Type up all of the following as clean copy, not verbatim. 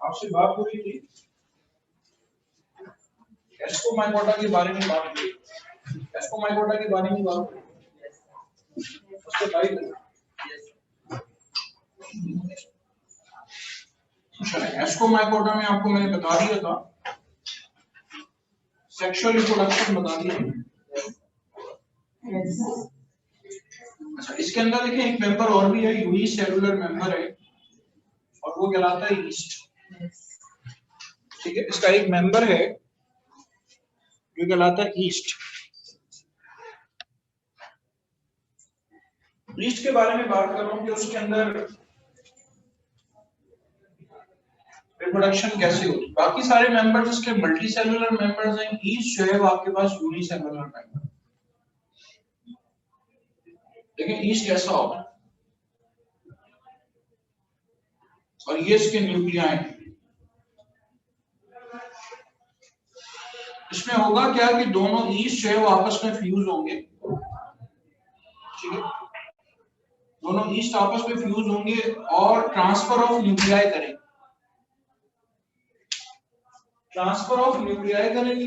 आपसे बात हो रही थी एस्कोमाइकोटा के बारे में बात हुई। एस्कोमाइकोटा के बारे में बात हुई उसके भाई एस्कोमाइकोटा में आपको मैंने बता दिया था, सेक्सुअल रिप्रोडक्शन बता दिया। अच्छा, इसके अंदर देखिए एक मेंबर और भी है, यूनिसेलुलर मेंबर है और वो कहलाता है ईस्ट। ठीक है, इसका एक मेंबर है जो कहलाता है ईस्ट। ईस्ट के बारे में बात कर रहा हूं कि उसके अंदर रिप्रोडक्शन कैसे होती है। बाकी सारे मेंबर्स इसके मल्टी सेलुलर मेंबर्स हैं, ईस्ट जो है वो आपके पास यूनिसेलुलर मेंबर। लेकिन ईस्ट कैसा होगा और ये इसके न्यूक्लियाई हैं। इसमें होगा क्या कि दोनों ईस्ट जो है वो आपस में फ्यूज होंगे। ठीक है, दोनों ईस्ट आपस में फ्यूज होंगे और ट्रांसफर ऑफ न्यूक्लियाई करेंगे। ट्रांसफर ऑफ न्यूक्लियाई करेंगे।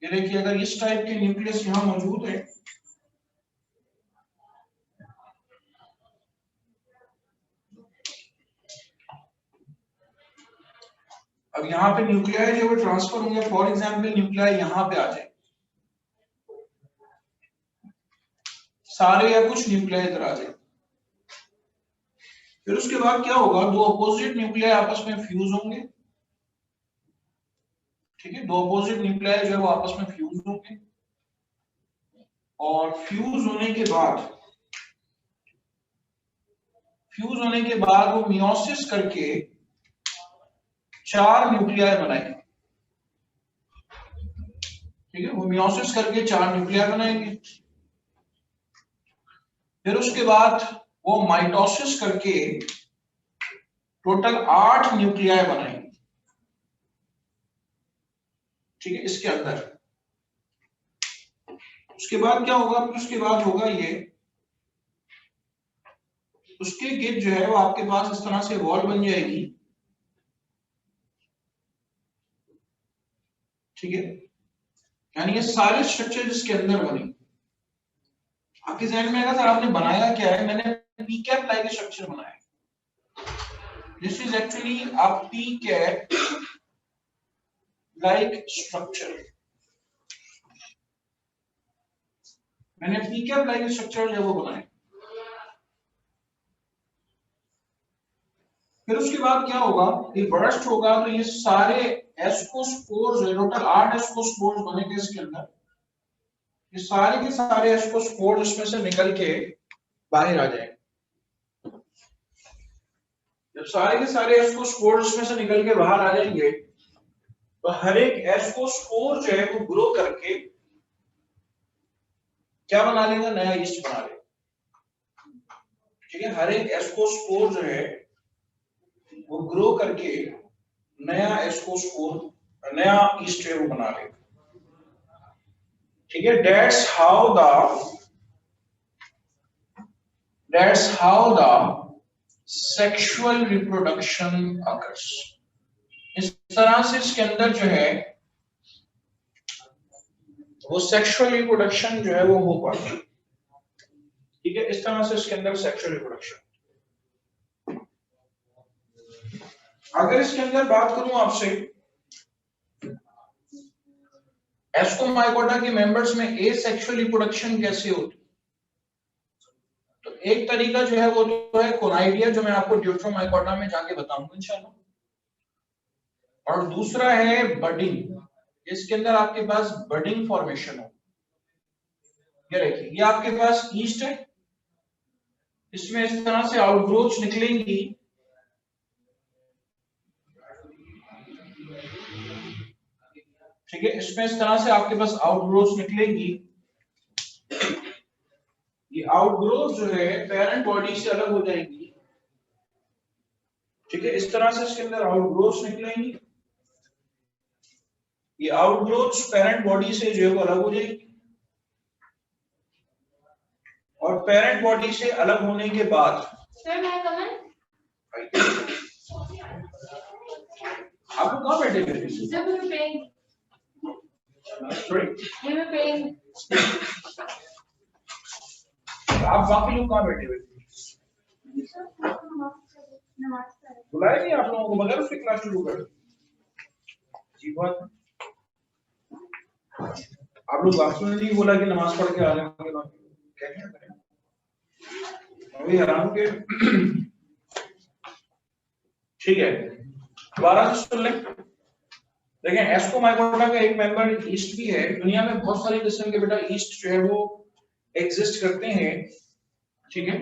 ये देखिए, अगर इस टाइप के न्यूक्लियस यहां मौजूद है अब यहाँ पे न्यूक्लियाई जो है ट्रांसफर होंगे। फॉर एग्जांपल न्यूक्लियाई यहाँ पे आ जाए, सारे या कुछ न्यूक्लियाई इधर आ जाए। फिर उसके बाद क्या होगा, दो अपोजिट न्यूक्लियाई आपस में फ्यूज होंगे। ठीक है, दो अपोजिट न्यूक्लियाई जो है वो आपस में फ्यूज होंगे और फ्यूज होने के बाद वो मियोसिस करके 4 न्यूक्लियाई बनाएंगे। ठीक है, वो मियोसिस करके 4 न्यूक्लियाई बनाएंगे। फिर उसके बाद वो माइटोसिस करके टोटल 8 न्यूक्लियाई बनाएंगे। ठीक है, इसके अंदर। उसके बाद क्या होगा, उसके बाद होगा ये, उसके गिद जो है वो आपके पास इस तरह से वॉल बन जाएगी। ठीक है, यानी ये सारे स्ट्रक्चर जिसके अंदर बने। आपके जहन में आएगा सर आपने बनाया क्या है? मैंने पी कैप लाइक स्ट्रक्चर बनाया। This is actually a P cap like structure. मैंने पी कैप लाइक स्ट्रक्चर जो वो बनाया। फिर उसके बाद क्या होगा, ये बर्स्ट होगा तो ये सारे एस्कोस्पोर्स, टोटल 8 एस्कोस्पोर्स बनेंगे इसके अंदर। ये सारे के सारे एस्कोस्पोर्स इसमें से निकल के बाहर आ जाएंगे। जब सारे के सारे एस्कोस्पोर्स इसमें से निकल के बाहर आ जाएंगे तो हर एक एस्कोस्पोर जो है वो ग्रो करके क्या बना लेगा, नया ईस्ट बना लेगा। ठीक है, हर एक एस्कोस्पोर जो है वो ग्रो करके नया एस्कोस्पोर, नया ईस्ट जो है वो बना लेगा। ठीक है, that's how the sexual reproduction occurs। इस तरह से इसके अंदर जो है वो सेक्सुअल रिप्रोडक्शन जो है वो हो पाता है। ठीक है, इस तरह से इसके अंदर सेक्सुअल रिप्रोडक्शन। अगर इसके अंदर बात करूं आपसे, एस्कोमाइकोटा के मेंबर्स में एसेक्सुअल रिप्रोडक्शन कैसे होती, तो एक तरीका जो है वो तो है कोनाइडिया, जो मैं आपको ड्यूट्रोमाइकोटा में जाके बताऊंगा इंशाल्लाह। और दूसरा है बडिंग। इसके अंदर आपके पास बडिंग फॉर्मेशन हो। ये देखिए, ये आपके पास ईस्ट है, इसमें इस तरह से आउटग्रोथ निकलेंगी। ठीक है, इसमें इस तरह से आपके पास आउटग्रोथ निकलेंगी। ये आउटग्रोथ जो है पेरेंट बॉडी से अलग हो जाएंगी। ठीक है, इस तरह से इसके अंदर आउटग्रोथ निकलेंगी। ये आउटग्रोथ पेरेंट बॉडी से जो है वो अलग हो जाएगी। और पेरेंट बॉडी से अलग होने के बाद सर मैं कमन आप लोग कहाँ बैठे हुए थे? सर वी वर प्रेइंग आप बाकी लोग कहाँ बैठे हुए थे? बुलाया नहीं आप लोगों को बगैर उसके क्लास शुरू कर जी बात। आप लोग आपसे नहीं बोला कि नमाज पढ़ के आ जाएंगे क्या क्या करें अभी हराम के ठीक है दोबारा से सुन लें। देखें एस्को माइकोटा का एक मेंबर ईस्ट भी है। दुनिया में बहुत सारी किस्म के बेटा ईस्ट जो है वो एग्जिस्ट करते हैं। ठीक है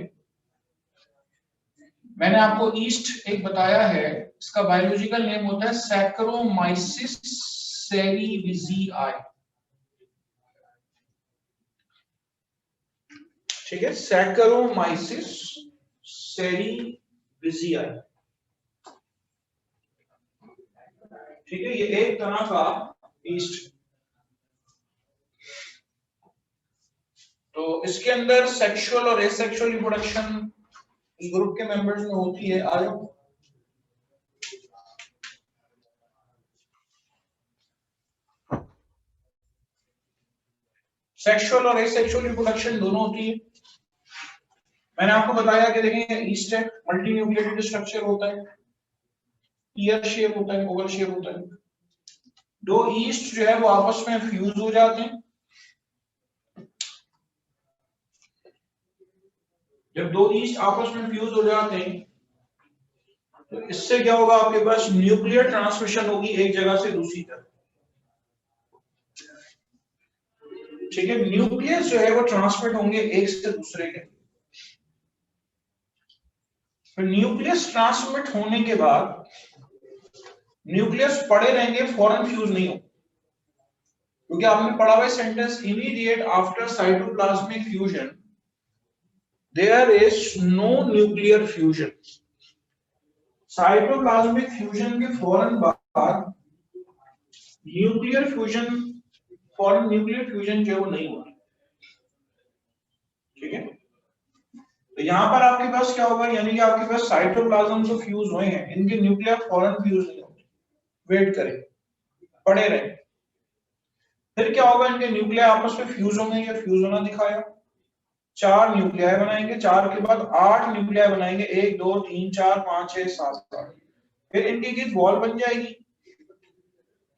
मैंने आपको ईस्ट एक बताया है इसका बायोलॉजिकल नेम होता है सैक्रोमाइसिस सेरिविजिआई। ठीक है सैक्रोमाइसिस सेरिविजिआई। ठीक है ये एक तरह का ईस्ट। तो इसके अंदर सेक्सुअल और एसेक्सुअल रिप्रोडक्शन इस ग्रुप के मेंबर्स में होती है। आ जाओ सेक्सुअल और एसेक्सुअल रिप्रोडक्शन दोनों होती है। मैंने आपको बताया कि देखें ईस्ट है मल्टी न्यूक्लिएटेड स्ट्रक्चर होता है ईयर शेप होता है ओवल शेप होता है। दो ईस्ट जो है वो आपस में फ्यूज हो जाते हैं। जब दो ईस्ट आपस में फ्यूज हो जाते हैं तो इससे क्या होगा आपके पास न्यूक्लियर ट्रांसमिशन होगी एक जगह से दूसरी तरफ। ठीक है न्यूक्लियस जो है वो ट्रांसमिट होंगे एक से दूसरे के। फिर न्यूक्लियस ट्रांसमिट होने के बाद न्यूक्लियस पड़े रहेंगे फौरन फ्यूज नहीं हो क्योंकि आपने पढ़ा हुआ sentence immediate after cytoplasmic fusion there is no nuclear fusion. Cytoplasmic fusion के फौरन बाद न्यूक्लियर फ्यूजन फौरन न्यूक्लियर फ्यूजन जो है वो नहीं होगा। ठीक है तो यहां पर आपके पास क्या होगा यानी कि आपके पास साइटोप्लाज्म जो फ्यूज हुए हैं इनके न्यूक्लियर फौरन फ्यूज नहीं होंगे वेट करें पड़े रहे। फिर क्या होगा इनके न्यूक्लियर आपस में फ्यूज होंगे या फ्यूज होना दिखाया। चार न्यूक्लियाई बनाएंगे चार के बाद आठ न्यूक्लियाई बनाएंगे 1 2 3 4 5 6 7 8। फिर इनकी एक वॉल बन जाएगी।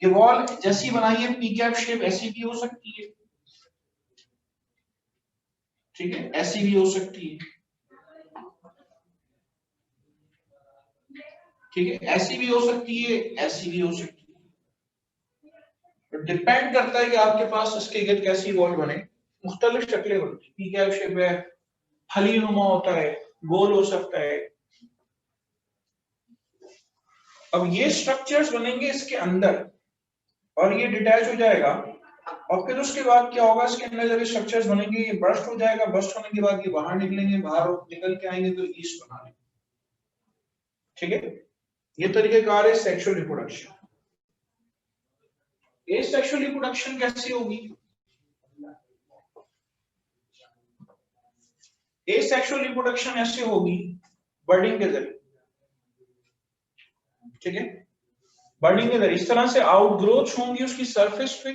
ये वॉल जैसी बनाई है पी कैप शेप ऐसी भी हो सकती है। ठीक है ऐसी भी हो सकती है। ठीक है ऐसी भी हो सकती है ऐसी भी हो सकती है। तो डिपेंड करता है कि आपके पास इसके गिर्द कैसी वॉल बने। मुख्तलिफ शक्लें बनती है पी कैप शेप है फली नुमा होता है गोल हो सकता है। अब ये स्ट्रक्चर्स बनेंगे इसके अंदर और ये डिटैच हो जाएगा और फिर उसके बाद क्या होगा इसके अंदर जब स्ट्रक्चर्स बनेंगे ये बर्स्ट हो जाएगा। बर्स्ट होने के बाद ये बाहर निकलेंगे बाहर निकल के आएंगे तो ईस्ट बना लेंगे। ठीक है ये तरीकेकार है सेक्सुअल रिप्रोडक्शन। एसेक्सुअल रिप्रोडक्शन कैसी होगी? एसेक्सुअल रिप्रोडक्शन ऐसे होगी बर्डिंग के जरिए। ठीक है बर्डिंग के जरिए इस तरह से आउटग्रोथ होंगी उसकी सरफेस पे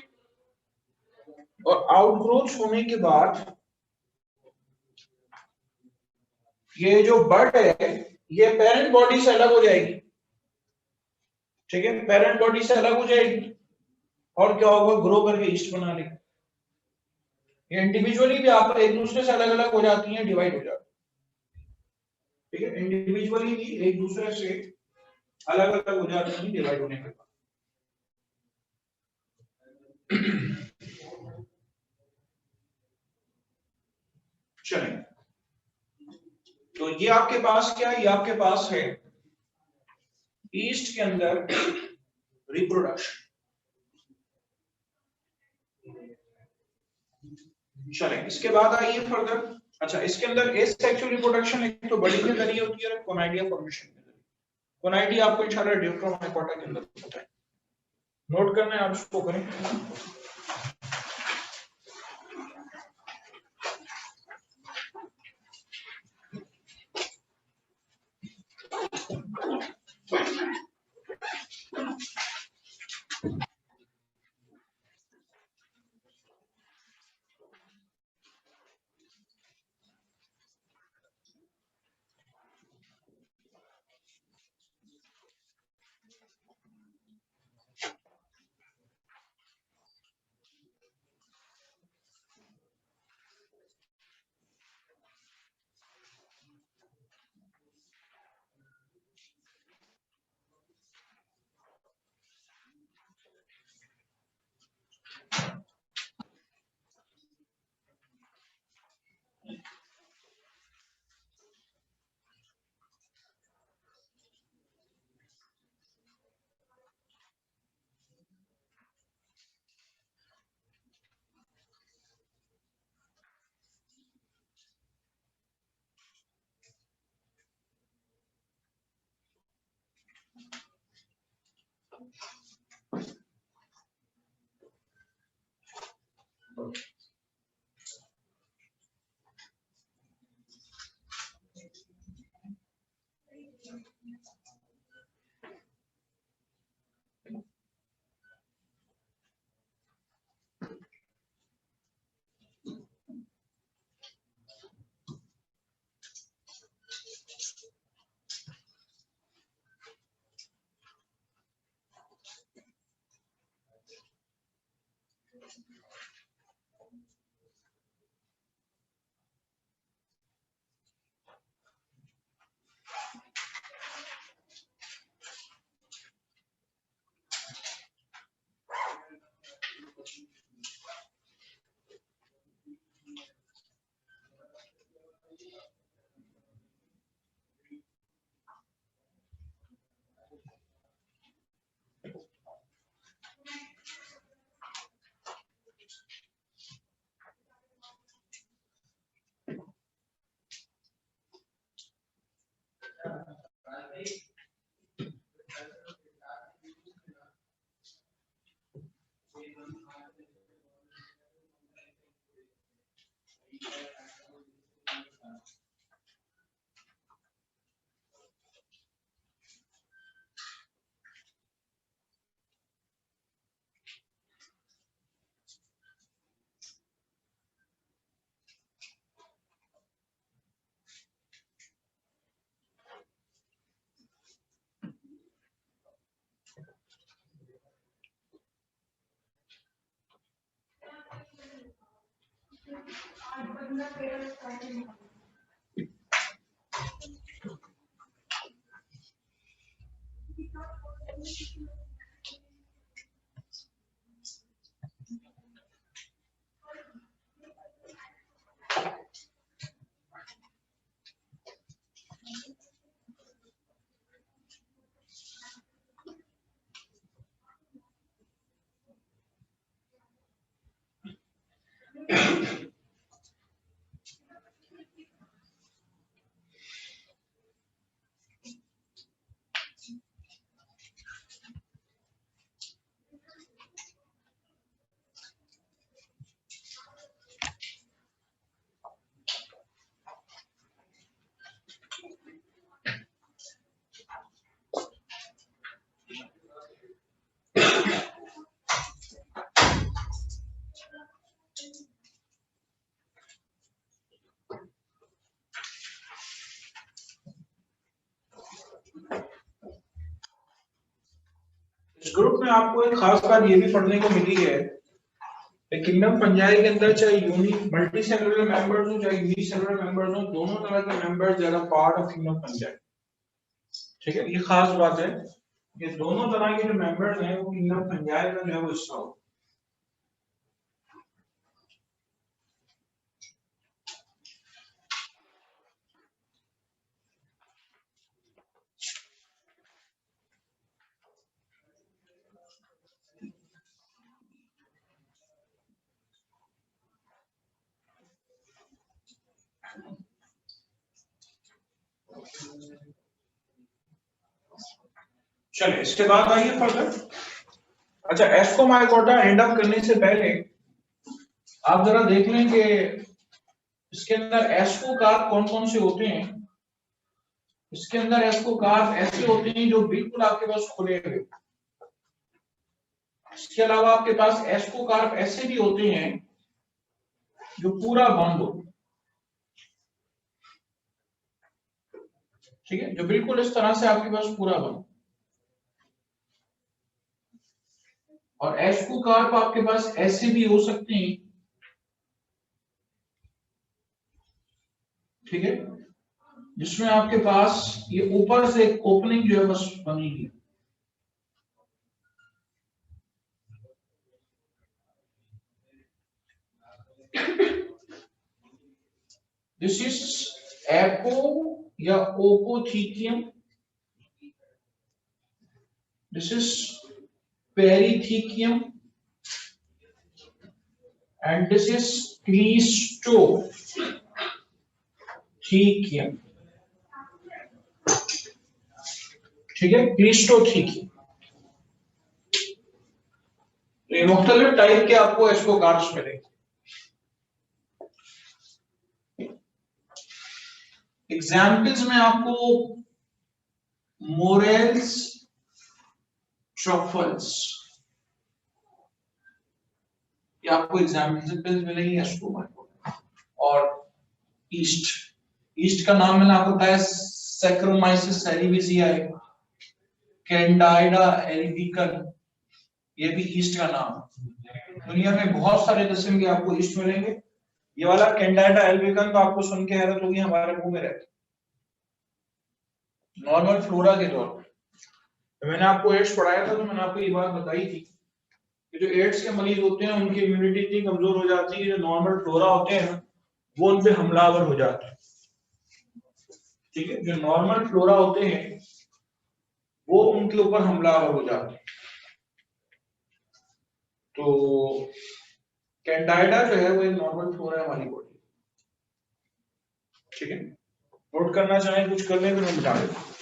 और आउटग्रोथ होने के बाद ये जो बर्ड है ये पेरेंट बॉडी से अलग हो जाएगी। ठीक है पेरेंट बॉडी से अलग हो जाएगी और क्या होगा ग्रो करके ईस्ट बना लेगी। ये इंडिविजुअली भी आप एक दूसरे से अलग अलग हो जाती हैं डिवाइड हो जाती है। ठीक है इंडिविजुअली भी एक दूसरे से अलग अलग हो जाती हैं डिवाइड होने के बाद। चलें तो ये आपके पास क्या है? ये आपके पास है ईस्ट के अंदर रिप्रोडक्शन। चलें इसके बाद आइए फर्दर। अच्छा इसके अंदर एसेक्सुअल रिप्रोडक्शन एक तो बड़ी के जरिए होती है कोनाइडिया फॉर्मेशन के जरिए। कोनाइडिया आपको इंशाल्लाह ड्यूट्रोमाइकोटा के अंदर होता है। नोट करना है आप इसको करें। इस ग्रुप में आपको एक खास बात ये भी पढ़ने को मिली है, किंगडम फंजाई के अंदर चाहे मल्टी सेलुलर मेंबर्स हो चाहे यूनिसेलुलर मेंबर्स हो, दोनों तरह के members are part of kingdom fungi. ठीक है, ये खास बात है कि दोनों तरह के जो मेंबर्स हैं वो किंगडम फंजाई का जो है वो हिस्सा हो। चलिए इसके बाद आइए फर्दर। अच्छा, एस्कोमाइकोटा एंड अप करने से पहले आप जरा देख लें कि इसके अंदर एस्को कार्प कौन कौन से होते हैं। इसके अंदर एस्को कार्प ऐसे होते हैं जो बिल्कुल आपके पास खुले हुए। इसके अलावा आपके पास एस्को कार्प ऐसे भी होते हैं जो पूरा बंद हो। ठीक है, जो बिल्कुल इस तरह से आपके पास पूरा बंद। और एस्को कार्प आपके पास ऐसे भी हो सकते हैं, ठीक है, जिसमें आपके पास ये ऊपर से एक ओपनिंग जो है बस बनी है। दिस इज एपो या apothecium, this is perithecium and this is cleistothecium. ठीक है, क्लीस्टोथीकियम। तो ये मुख्तलिफ टाइप के आपको एस्को कार्प्स मिलेंगे। एग्जाम्पल्स में आपको मोरेल्स ट्रफल्स, ये आपको एग्जाम्पल्स मिलेंगे एस्कोमाइकोटा। और ईस्ट का नाम मैंने आपको बताया सैक्रोमाइसिस सेरेविसियाe, कैंडाइडा एल्बिकन, ये भी ईस्ट का नाम है। दुनिया में बहुत सारे किस्म के आपको ईस्ट मिलेंगे। ये वाला कैंडाइडा एल्बिकन तो आपको सुन के हैरत होगी, हमारे मुंह में रहता नॉर्मल फ्लोरा के तौर पर। तो मैंने आपको एड्स पढ़ाया था तो मैंने आपको ये बात बताई थी कि जो एड्स के मरीज होते हैं उनकी इम्यूनिटी इतनी कमजोर हो जाती है, जो नॉर्मल फ्लोरा होते हैं वो उन पे हमलावर हो जाते हैं। ठीक है, जो नॉर्मल फ्लोरा होते हैं वो उनके ऊपर हमलावर हो जाते हैं। तो कैंडाइडा जो है वो एक नॉर्मल फ्लोरा है हमारी बॉडी। ठीक है, नोट करना चाहें कुछ कर लें तो मैं बता देता हूं।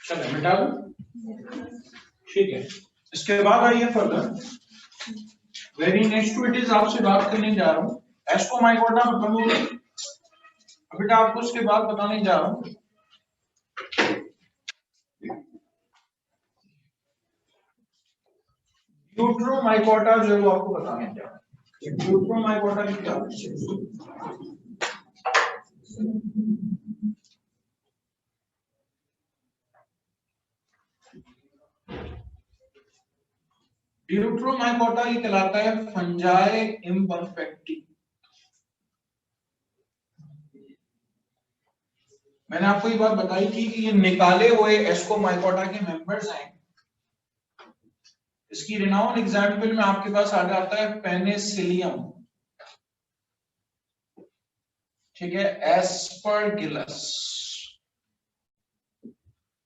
चलो मिटा दो, ठीक है। इसके बाद आइए further, very next to it is आपसे बात करने जा रहा हूँ एस्कोमाइकोटा में बनोगे। बेटा आपको उसके बाद बताने जा रहा हूँ ड्यूट्रोमाइकोटा, जो है वो आपको बताने जा रहा हूँ ड्यूट्रोमाइकोटा की क्या है। ड्यूट्रोमाइकोटा ये कहलाता है फंजाई इम्परफेक्टी। मैंने आपको ये बात बताई थी कि ये निकाले हुए एस्कोमाइकोटा के मेंबर्स हैं। इसकी रिनाउन एग्जाम्पल में आपके पास आ जाता है पेनिसिलियम, ठीक है, एस्परगिलस।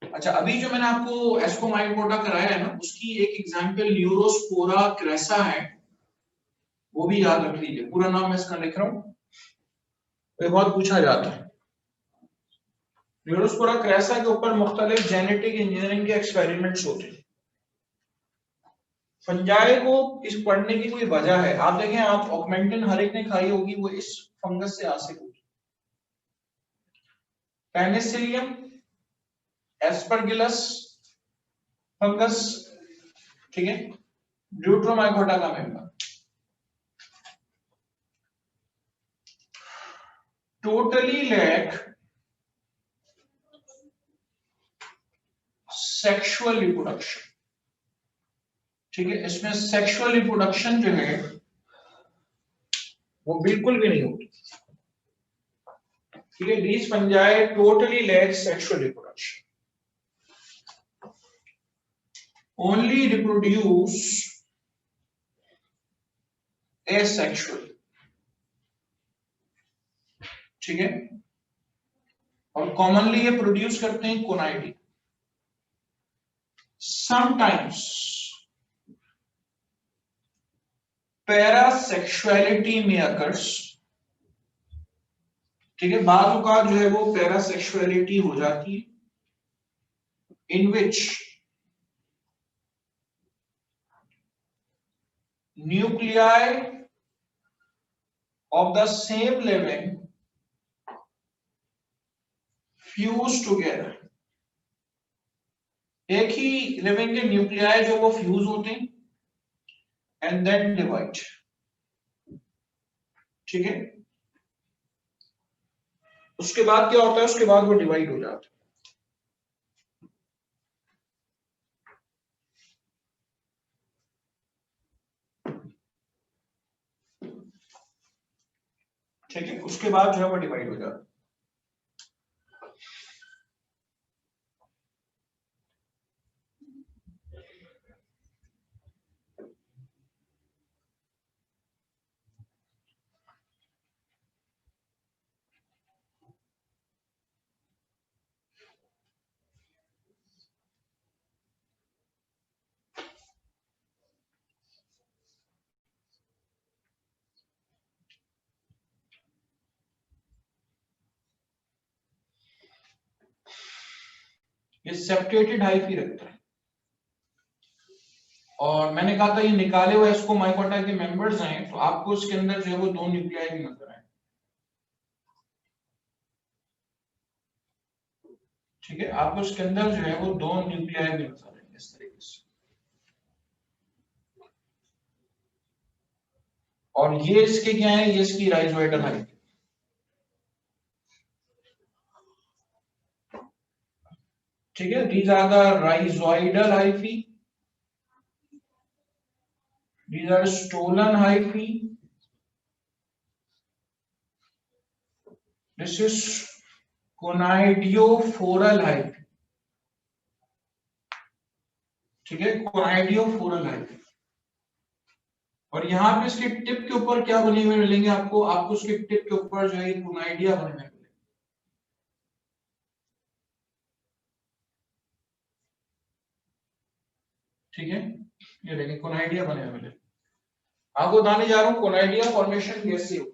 अच्छा, अभी जो मैंने आपको एस्कोमाइकोटा कराया है ना, उसकी एक एग्जाम्पल न्यूरोस्पोरा क्रेसा है, वो भी याद रख लीजिए। पूरा नाम मैं इसका लिख रहा हूं, ये बहुत पूछा जाता है। न्यूरोस्पोरा क्रेसा के ऊपर मुख्तलिफ जेनेटिक इंजीनियरिंग के एक्सपेरिमेंट्स होते हैं। फंजाई को इस पढ़ने की कोई वजह है, आप देखें, आप ऑगमेंटिन हर एक ने खाई होगी, वो इस फंगस से हासिल होगी। पेनिसिलियम, एस्परगिलस फंगस, ठीक है, ड्यूट्रोमाइकोटा का मेंबर। टोटली लैक सेक्सुअल रिप्रोडक्शन, ठीक है, इसमें सेक्सुअल रिप्रोडक्शन जो है वो बिल्कुल भी नहीं होती, ठीक है। These fungi totally lack sexual reproduction, only reproduce asexually, ठीक है, और कॉमनली ये प्रोड्यूस करते हैं कोनाइडी। समटाइम्स पैरासेक्सुअलिटी में अकर्स, ठीक है, बाजू का जो है वो पैरासेक्सुअलिटी हो जाती है, इन विच nuclei of the same living fuse together। एक ही लिविंग के न्यूक्लियाई जो वो फ्यूज होते हैं एंड देन डिवाइड। ठीक है, उसके बाद क्या होता है, उसके बाद वो डिवाइड हो जाता है। ठीक है, उसके बाद जो है वो डिवाइड हो जाता है। ये सेपरेटेड हाइफी रखता है, और मैंने कहा था ये निकाले हुए इसको माइकोटा के मेंबर्स हैं, तो आपको इसके अंदर जो है वो 2 न्यूक्लियाई भी नजर आए। ठीक है, आपको इसके अंदर जो है वो 2 न्यूक्लियाई भी नजर आएंगे इस तरीके से, और ये इसके क्या है, ये इसकी राइजोइडल हाइफी। ठीक है, these are the rhizoidal hyphae, these are stolon hyphae, this is conidiophoral hyphae। ठीक है, conidiophoral hyphae, और यहाँ पे इसके टिप के ऊपर क्या बने हुए मिलेंगे आपको, आपको उसके टिप के ऊपर जो है कोनाइडिया बने हुए मिलेंगे। ठीक है, ये देखिए कोनाइडिया बने हुए मिले। आपको बताने जा रहा हूँ कोनाइडिया फॉर्मेशन कैसे हो।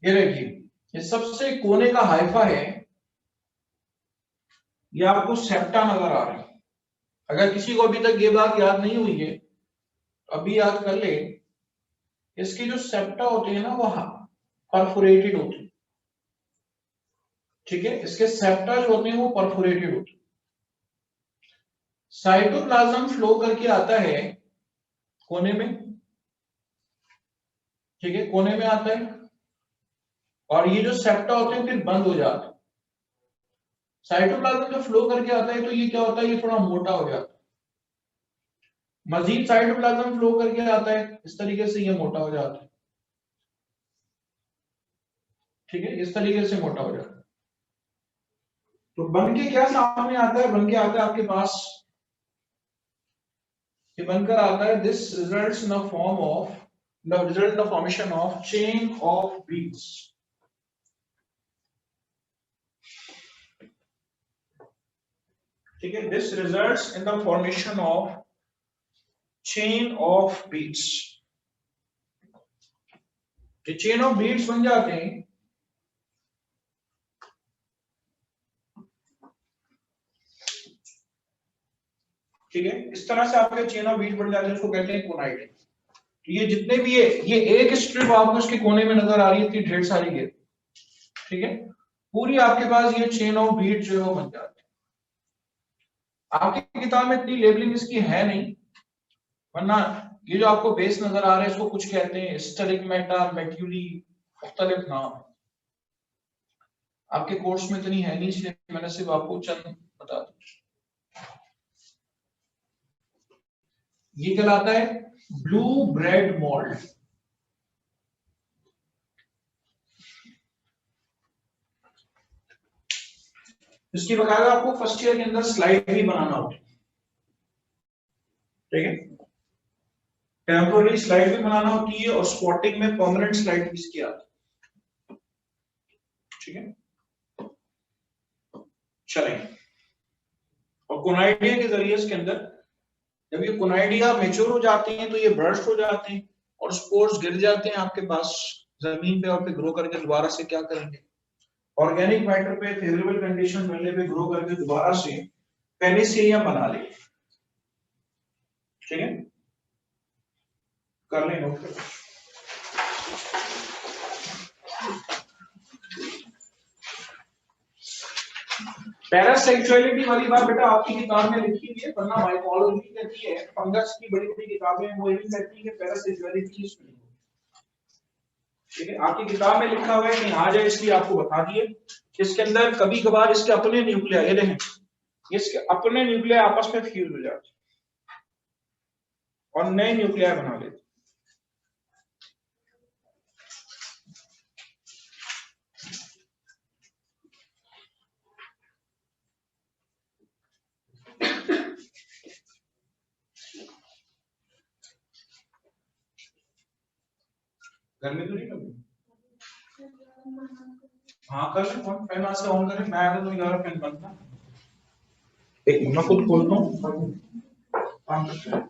ये देखिए, ये सबसे कोने का हाइफा है, ये आपको सेप्टा नजर आ रहा है। अगर किसी को अभी तक ये बात याद नहीं हुई है तो अभी याद कर ले, इसके जो सेप्टा होते हैं ना वो परफोरेटेड होते हैं। ठीक है, इसके सेप्टा जो होते हैं वो परफोरेटेड होते हैं। साइटोप्लाज्म फ्लो करके आता है कोने में। ठीक है, कोने में आता है, और ये जो सेप्टा होते हैं फिर बंद हो जाते हैं। साइटोप्लाज्म जब फ्लो करके आता है तो ये क्या होता है, ये थोड़ा मोटा हो जाता है। मजीद साइटोप्लाज्म फ्लो करके आता है इस तरीके से, ये मोटा हो जाता है। ठीक है, इस तरीके से मोटा हो जाता है। तो बन के क्या सामने आता है, बन के आता है आपके पास, ये बनकर आता है, this results in the form of the result the formation of chain of beads. ठीक है, this results in the formation of chain of beads. ये चेन ऑफ बीड्स बन जाते हैं। ठीक है, इस तरह से आपके चेन ऑफ बीड्स बन जाते हैं, उसको कहते हैं कोनाइड। तो ये जितने भी ये एक स्ट्रिप आपको इसके कोने में नजर आ रही है, इतनी ढेर सारी है। ठीक है, पूरी आपके पास ये चेन ऑफ बीड्स जो है वो बन जाती है। आपकी किताब में इतनी लेबलिंग इसकी है नहीं, वरना ये जो आपको बेस नजर आ रहा है इसको कुछ कहते हैं स्टेरिगमेटा, मेट्यूली, मुख्तलिफ नाम है। आपके कोर्स में इतनी है नहीं, इसलिए मैंने सिर्फ आपको चंद बता दी। ये कहलाता है ब्लू ब्रेड मोल्ड। इसकी बकायदा आपको फर्स्ट ईयर के अंदर स्लाइड भी बनाना होता है। ठीक है, टेम्पोररी स्लाइड भी बनाना होती है, और स्पॉटिंग में परमानेंट स्लाइड भी इसकी आती है। ठीक है, चलें, और कोनाइडिया के जरिए इसके अंदर जब ये कोनाइडिया मेच्योर हो जाती हैं तो ये बर्स्ट हो जाते हैं और स्पोर्स गिर जाते हैं आपके पास जमीन पे और फिर ग्रो करके दोबारा से क्या करेंगे ऑर्गेनिक मैटर पे फेवरेबल कंडीशन मिलने पे ग्रो करके दोबारा से पेनिसिलियम बना ले। ठीक है, कर लें नोट। पैरासेक्सुअलिटी वाली बात बेटा आपकी किताब में लिखी हुई है, वरना माइकोलॉजी कहती है, फंगस की बड़ी बड़ी किताबें वो ये कहती है कि पैरासेक्सुअलिटी इज। ठीक है, आपकी किताब में लिखा हुआ है कि आ जाए इसलिए आपको बता दिए। इसके अंदर कभी कभार इसके अपने न्यूक्लिया, ये देखें इसके अपने न्यूक्लिया आपस में फ्यूज हो जाते और नए न्यूक्लिया बना लेते। गर्मी तो नहीं लगी? हाँ कर ले फोन, फैन से ऑन करें, मैं तो 11 फैन बंद था। एक मैं खुद खोलता हूँ काम करते हैं।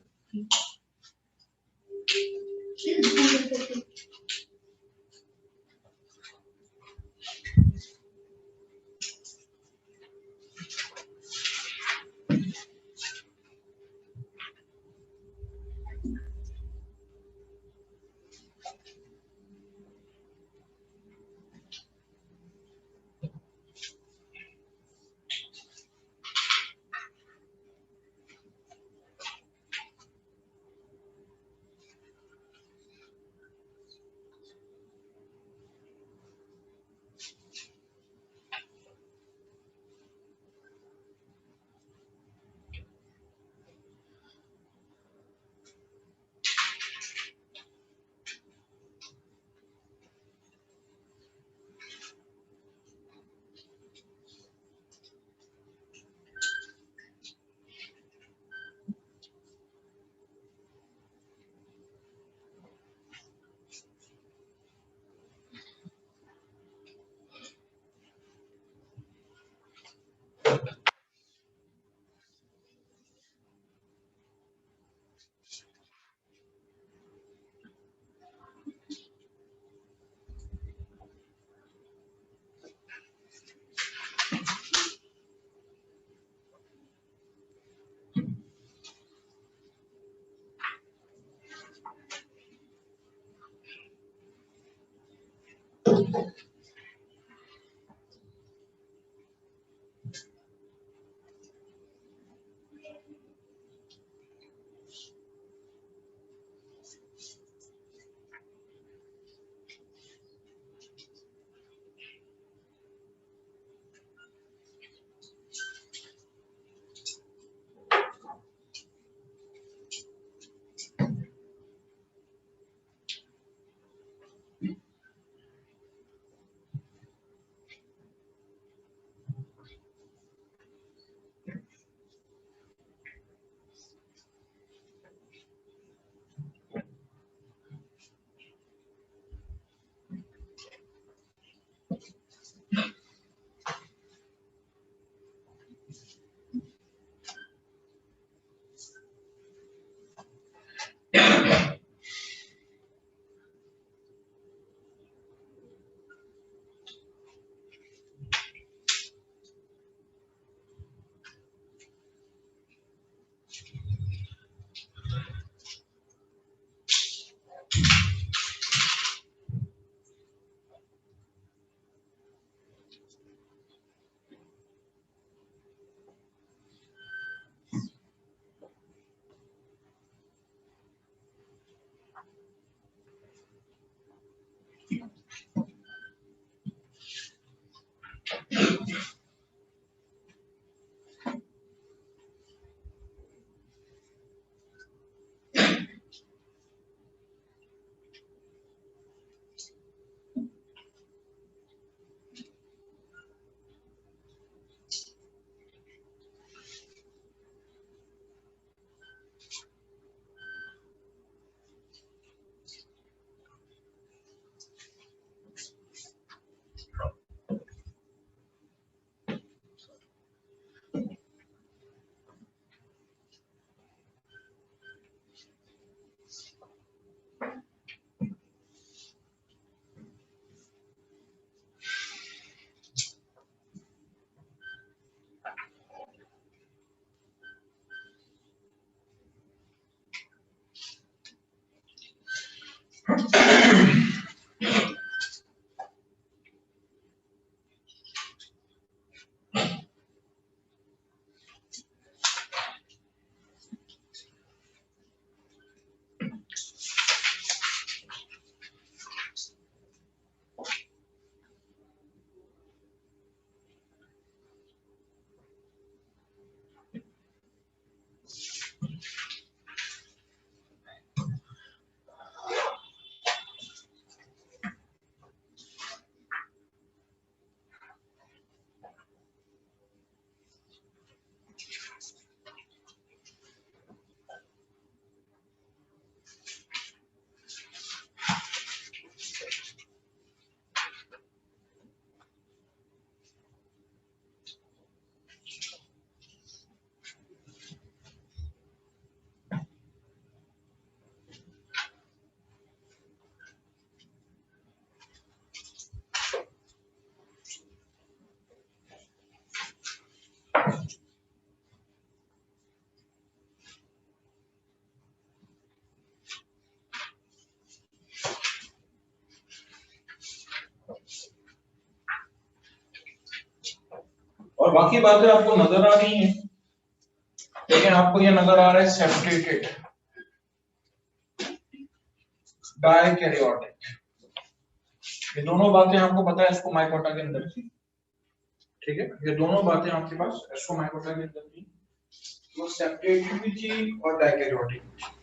और बाकी बातें आपको नजर आ रही हैं, लेकिन आपको ये नजर आ रहा है सेपरेटेड डायकैरियोटिक, ये दोनों बातें आपको पता है इसको माइकोटा के अंदर थी, ठीक है, ये दोनों बातें आपके पास एस्ट्रो माइकोटा के अंदर थी, वो सेपरेटेड भी थी और डायकैरियोटिक भी थी।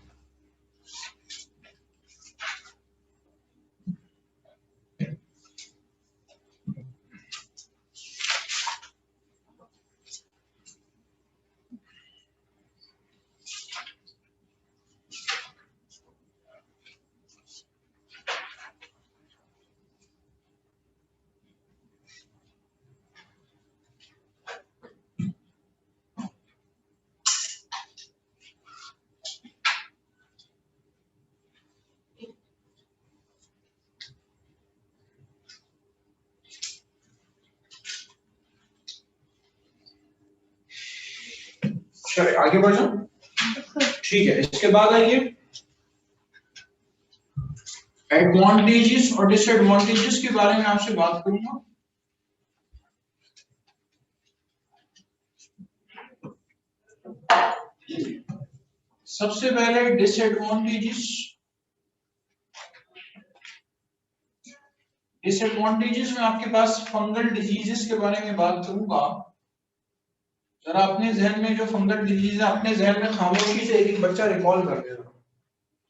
चलिए आगे बढ़ जाओ, ठीक है। इसके बाद आइए एडवांटेजेस और डिसएडवांटेजेस के बारे में आपसे बात करूंगा। सबसे पहले डिसएडवांटेजेस, डिसएडवांटेजेस में आपके पास फंगल डिजीजेस के बारे में बात करूंगा। जरा अपने जहन में जो फंगल डिजीज है, अपने जहन में खामोशी से एक बच्चा रिकॉल कर दे,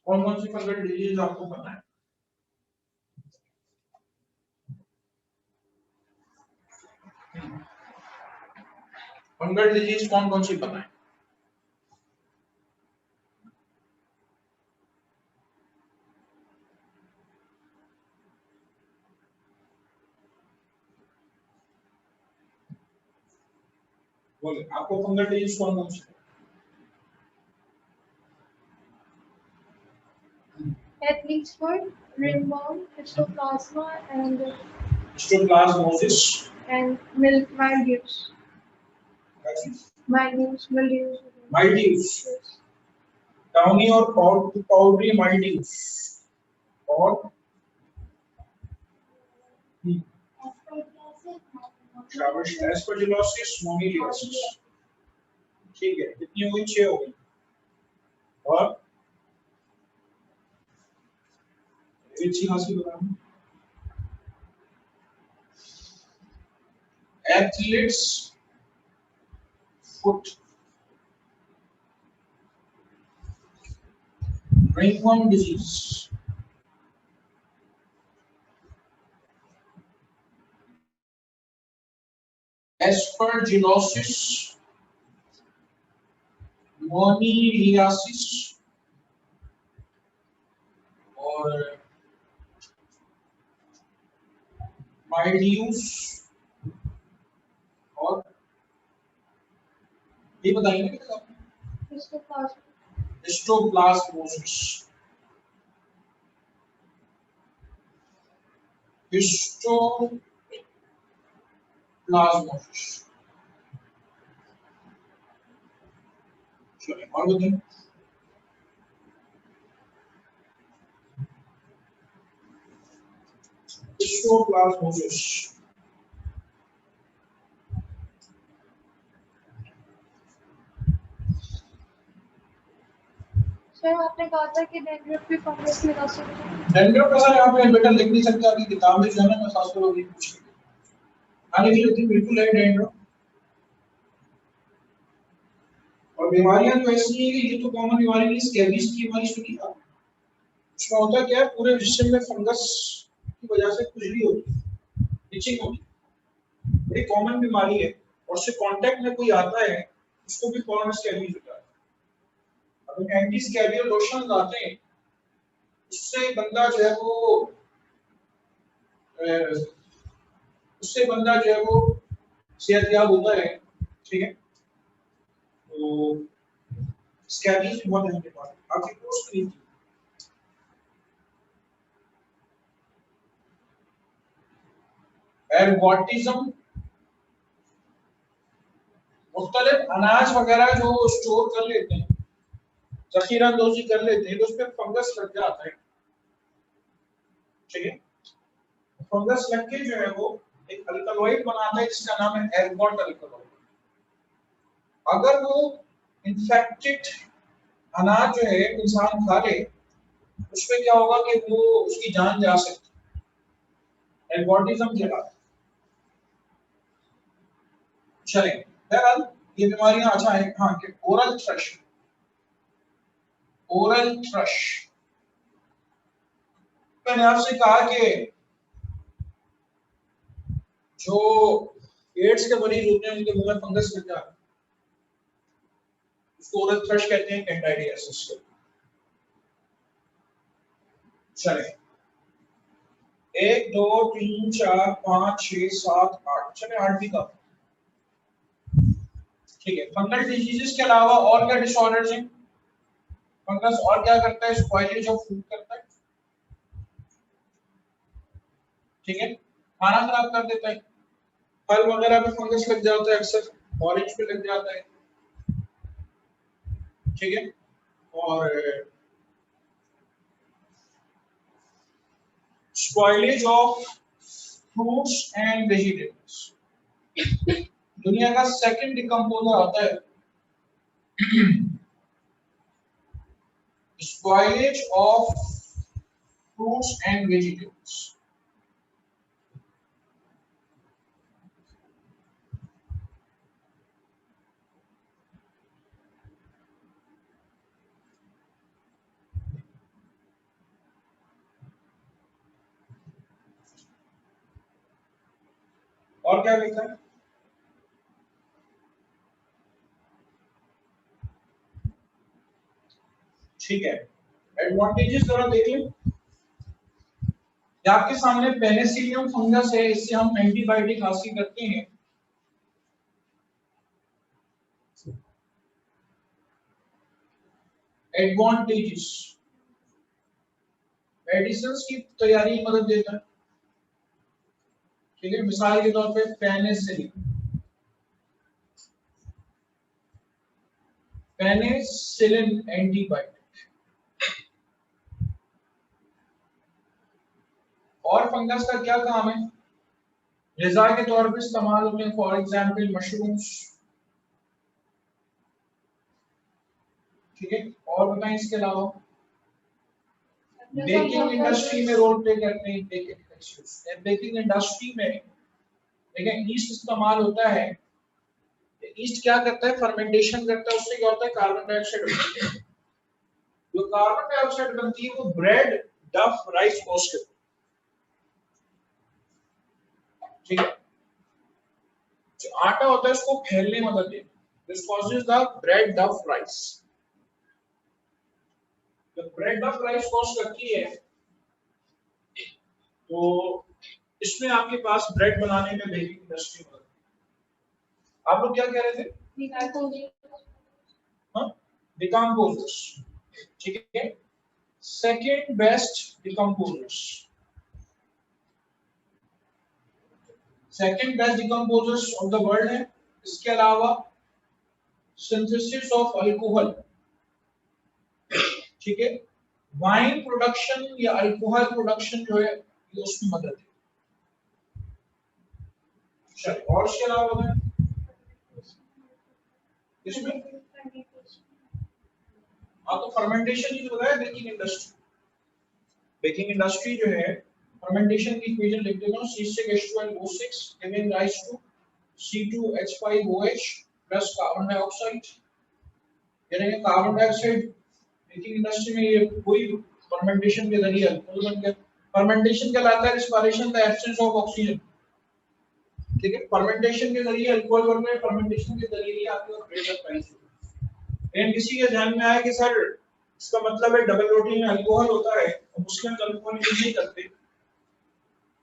कौन कौन सी फंगल डिजीज आपको पता है? फंगल डिजीज कौन कौन सी पता है? बोले आपको फंगल डिजीज कौन कौन सी? Athlete's foot, ringworm, histoplasma, and histoplasmosis mildews. Mildews. Mildews, downy और पाउडरी माइल्ड्यूस और शाबाश एस्परजिलोसिस मोनिलियोसिस, ठीक है, कितनी हो गई? 6 हो गई। और अच्छी खासी बताना, athlete's foot, ringworm disease, aspergillosis moniliosis और माइल्ड्यूस, और ये बताएंगे हिस्टोप्लाज्मोसिस, हिस्टोप्लाज्मोसिस, चलिए और बताइए। हिस्टोप्लाज्मोसिस। सर आपने कहा था कि डेंड्रफ भी फंगस में ला सकते हैं। डेंड्रफ का सर यहाँ पे बेटा लिख नहीं सकते, आपकी किताब में जो है ना, मैं खासकर वही पूछ रहा हूँ। लेकिन बिल्कुल है डेंड्रफ। और बीमारियां तो ऐसी है कि ये तो कॉमन बीमारी नहीं, स्कैबिस की बीमारी सुनी था। उसमें होता क्या है, पूरे जिस्म में फंगस की वजह से खुजली होती है, इचिंग होती है, बड़ी कॉमन बीमारी है। और उससे कांटेक्ट में कोई आता है उसको भी फौरन स्कैबिस होता है। अब एंटी स्कैबियल लोशन लाते हैं, उससे बंदा जो है वो उससे बंदा जो है वो सेहतयाब होता है। ठीक है, तो स्कैबिस भी बहुत अहम बात है। आपकी कोर्स करी थी एर्गोटिज्म, मुख्तलिफ अनाज वगैरह जो स्टोर कर लेते हैं, जखीरा अंदोजी कर लेते हैं, तो उसमें फंगस लग जाता है। ठीक है, फंगस लग के जो है वो एक अल्कलॉइड बनाता है जिसका नाम है एर्गोट अल्कलॉइड। अगर वो इंफेक्टेड अनाज जो है इंसान खा ले, उसमें क्या होगा कि वो उसकी जान जा सकती है, एर्गोटिज्म कहलाता है। चलें, बहरहाल ये बीमारियां अच्छा है। हाँ, कि ओरल थ्रश, ओरल थ्रश मैंने आपसे कहा कि जो एड्स के मरीज होते हैं उनके मुंह में फंगस लग जाता है, उसको ओरल थ्रश कहते हैं, कैंडिडियासिस को। चले, 1 2 3 4 5 6 7 8, चले 8 भी का। ठीक है, फंगल डिजीजेस के अलावा और क्या डिसऑर्डर्स हैं? फंगस और क्या करता है? स्पॉइलेज ऑफ फूड करता है। ठीक है, खाना खराब कर देता है। फल वगैरह में फंगस लग जाता है, अक्सर ऑरेंज पे लग जाता है। ठीक है, और spoilage of fruits and vegetables. दुनिया का सेकंड डिकम्पोजर होता है spoilage of fruits and vegetables। और क्या लिखा है? ठीक है, एडवांटेजेस जरा देख लें। आपके सामने पेनिसिलियम फंगस है, इससे हम एंटीबायोटिक हासिल करते हैं। एडवांटेजेस, मेडिसिन की तैयारी में मदद देता है। ठीक है, मिसाल के तौर पे पेनिसिलिन, पेनिसिलिन एंटीबायोटिक। और फंगस का क्या काम है? ग़िज़ा के तौर पे इस्तेमाल होते हैं, फॉर एग्जांपल मशरूम्स। ठीक है, और बताएं इसके अलावा बेकिंग इंडस्ट्री में रोल प्ले करते हैं। बेकिंग इंडस्ट्री में देखिए ईस्ट इस्तेमाल होता है। ईस्ट क्या करता है? फर्मेंटेशन करता है, उससे क्या होता है? कार्बन डाइऑक्साइड बनती है। जो कार्बन डाइऑक्साइड बनती है वो ब्रेड, डफ, राइस कोस करती है। ठीक है, जो आटा होता है उसको फैलने में मदद देती है। दिस कॉजेस द ब्रेड डफ राइस। जब ब्रेड डफ राइस कोस करती है तो इसमें आपके पास ब्रेड बनाने में बेकिंग इंडस्ट्री मदद। आप लोग क्या कह रहे थे? डिकम्पोजर्स। ठीक है, second best decomposers, second best decomposers of the world है। इसके अलावा सिंथेसिस ऑफ अल्कोहल। ठीक है, वाइन प्रोडक्शन या अल्कोहल प्रोडक्शन जो है ये उसमें मदद है। चलिए और इसके अलावा बताएं इसमें। हाँ तो फर्मेंटेशन ही तो बताया बेकिंग इंडस्ट्री। बेकिंग इंडस्ट्री जो है फर्मेंटेशन की इक्वेशन लिख देता हूं C6H12O6 giving rise to C2H5OH plus carbon dioxide. यानी कि कार्बन डाइऑक्साइड बेकिंग इंडस्ट्री में ये कोई फर्मेंटेशन के जरिए अल्कोहल बन गया। फर्मेंटेशन कहलाता है respiration the absence of oxygen. ठीक है, फर्मेंटेशन के जरिए अल्कोहल बन रहा है, फर्मेंटेशन के जरिए ही आपके पास ग्रेटर प्राइस है। एंड किसी के ध्यान में आया कि सर इसका मतलब है डबल रोटी में अल्कोहल होता है और उसके अंदर अल्कोहल यूज नहीं करते,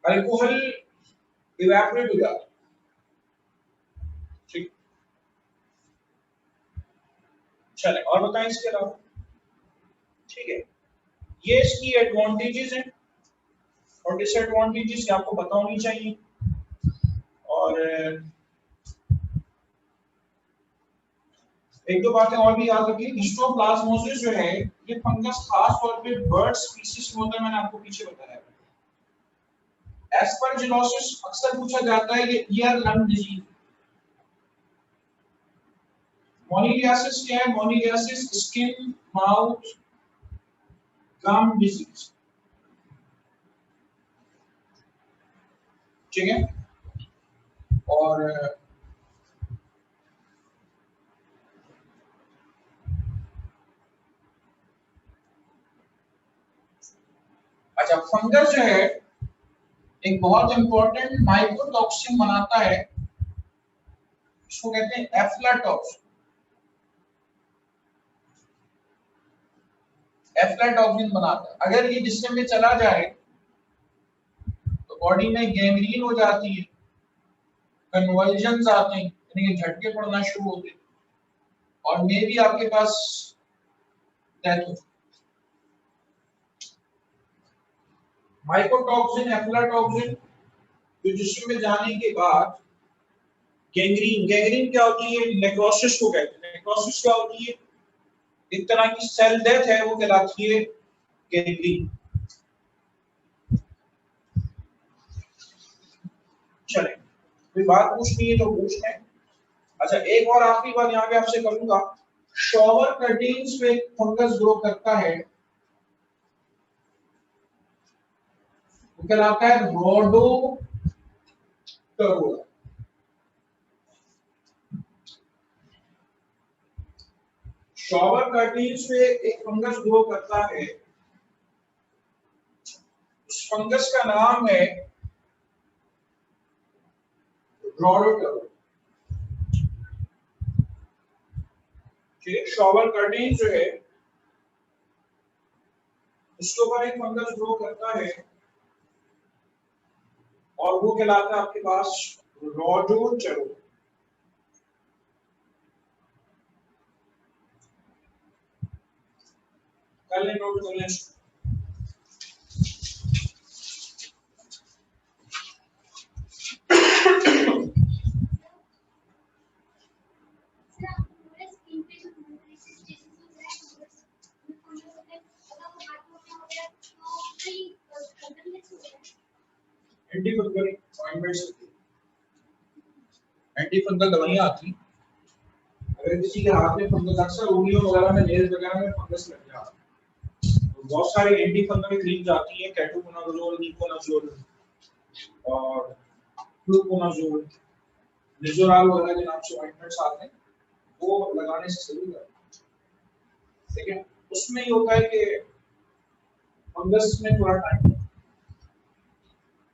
अल्कोहल इवेपोरेट हो जाता है। ठीक, चले और बताएं इसके अलावा। ठीक है, ये इसकी एडवांटेजेस हैं और डिसएडवांटेजेस आपको पता होनी चाहिए। और एक दो बातें और भी याद रखिए। हिस्टोप्लाज्मोसिस जो है ये फंगस खास तौर पे बर्ड स्पीशीज में होता है, मैंने आपको पीछे बताया। एस्परजिलोसिस अक्सर पूछा जाता है, ये ईयर लंग डिजीज। मोनिलियासिस क्या है? मोनिलियासिस स्किन माउथ गम डिजीज। ठीक है, और अच्छा फंगस जो है एक बहुत इंपॉर्टेंट माइकोटॉक्सिन बनाता है, इसको कहते हैं एफ्लाटॉक्सिन। एफ्लाटॉक्सिन बनाता है, अगर ये जिस्म में चला जाए तो बॉडी में गैंग्रीन हो जाती है, कन्वर्जन्स आते हैं यानी कि झटके पड़ना शुरू होते हैं और मे भी आपके पास डेथ हो। माइकोटॉक्सिन एफ्लाटॉक्सिन जो जिस्म में जाने के बाद गैंग्रीन, गैंग्रीन क्या होती है? नेक्रोसिस को कहते हैं। नेक्रोसिस क्या होती है? एक तरह की सेल डेथ है, वो कहलाती है गैंग्रीन। चले कोई बात पूछनी है तो पूछ लें। अच्छा एक और आखिरी बात यहाँ पे आपसे करूंगा, शॉवर कर्टेन्स पे फंगस ग्रो करता है, वो कहलाता है रोडोप्टेरा। शॉवर कर्टेन्स पे एक फंगस ग्रो करता है, उस फंगस का नाम है रोडोप्टेरा। शॉवर कर्टेन्स जो है उसके ऊपर एक फंगस ग्रो करता है और वो कहलाता है आपके पास रोडोप्टेरा। कर लें नोट कर लें। एंटीफंगल ऑइंटमेंट्स, एंटीफंगल दवाइयां आती, अगर किसी के हाथ में फंगस, अक्सर उंगलियों वगैरह में नेल्स वगैरह में फंगस लग जाता है, तो बहुत सारी एंटीफंगल क्रीम्स आती हैं, केटोकोनाजोल, निकोनाजोल और फ्लूकोनाजोल, निजोराल वगैरह के नाम से ऑइंटमेंट्स आते हैं, वो लगाने से सही होता है। ठीक है, उसमें ये होता है कि फंगस में थोड़ा टाइम,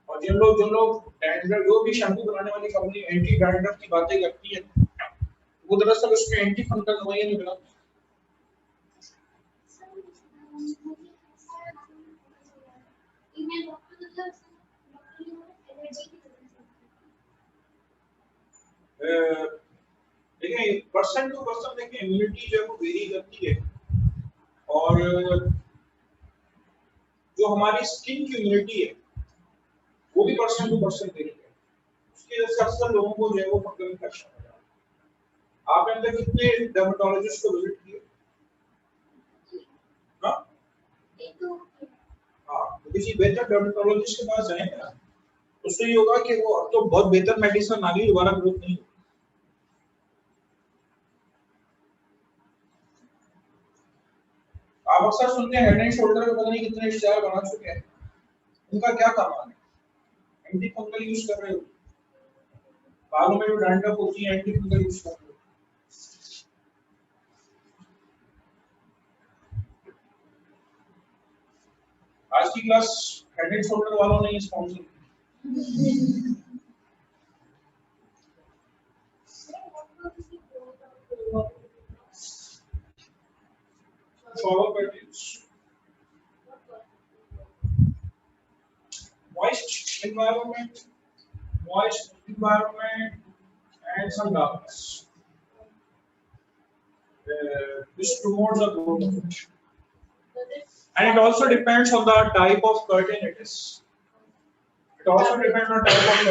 और जो लोग डैंड्रफ, जो भी शैम्पू बनाने वाली कंपनी एंटी डैंड्रफ की बातें करती है, वो दरअसल उसमें एंटी फंगल दवाइयां नहीं बनाती। देखिए पर्सन टू पर्सन देखिए इम्यूनिटी जो है वो वेरी करती है, और जो हमारी स्किन की इम्यूनिटी है वो भी पर्सन टू पर्सन वेरी है। उसकी वजह से अक्सर लोगों को जो है वो फंगल इन्फेक्शन हो जाता है। आपने अंदर कितने डर्मेटोलॉजिस्ट को विजिट किए? हाँ, तो किसी बेहतर डर्मेटोलॉजिस्ट के पास जाएं ना, उससे ये होगा कि वो अब तो बहुत बेहतर मेडिसिन आ गई, दोबारा ग्रोथ नहीं होगी। आप अक्सर सुनते हैं हेड एंड शोल्डर में पता नहीं कितने इश्तेहार बना चुके हैं, उनका क्या काम है? एंटी फंगल यूज कर रहे हो, बालों में जो डैंड्रफ होती है एंटी फंगल यूज कर रहे हो। आज की क्लास हेड एंड शोल्डर वालों ने sponsor shower curtains, moist environment, and some darkness. This promotes the growth of it. And it also depends on the type of curtain it is. It also depends on type of